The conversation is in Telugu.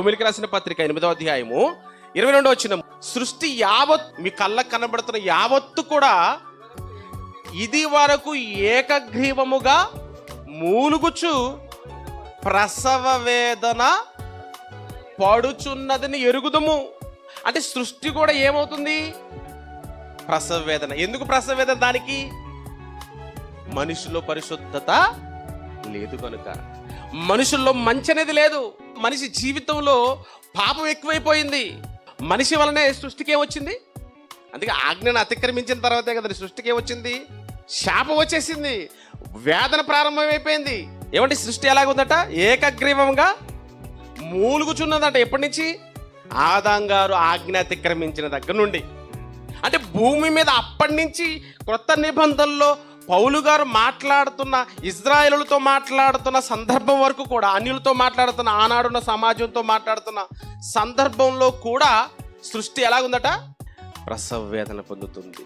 రోమీయులకు రాసిన పత్రిక 8వ అధ్యాయము 22వ వచనం, సృష్టి యావత్ మీ కళ్ళకు కనబడుతున్న యావత్తు కూడా ఇది వరకు ఏకగ్రీవముగా మూలుగుచు ప్రసవ వేదన పడుచున్నదని ఎరుగుదము. అంటే సృష్టి కూడా ఏమవుతుంది? ప్రసవ వేదన. ఎందుకు ప్రసవ వేదన? దానికి మనిషిలో పరిశుద్ధత లేదు కనుక, మనుషుల్లో మంచి అనేది లేదు. మనిషి జీవితంలో పాపం ఎక్కువైపోయింది. మనిషి వలనే సృష్టికి ఏమొచ్చింది? అందుకే ఆజ్ఞను అతిక్రమించిన తర్వాతే కదా సృష్టికి ఏమొచ్చింది? శాపం వచ్చేసింది, వేదన ప్రారంభమైపోయింది. ఏమంటే సృష్టి ఎలాగుందట? ఏకగ్రీవంగా మూలుగుచున్నదట. ఎప్పటి నుంచి? ఆదాం గారు ఆజ్ఞ అతిక్రమించిన దగ్గర నుండి. అంటే భూమి మీద అప్పటి నుంచి క్రొత్త నిబంధనలో పౌలు గారు మాట్లాడుతున్న, ఇజ్రాయేలులతో మాట్లాడుతున్న సందర్భం వరకు కూడా, అన్యులతో మాట్లాడుతున్న, ఆనాడున్న సమాజంతో మాట్లాడుతున్న సందర్భంలో కూడా సృష్టి ఎలాగుందట? ప్రసవ వేదన పొందుతుంది.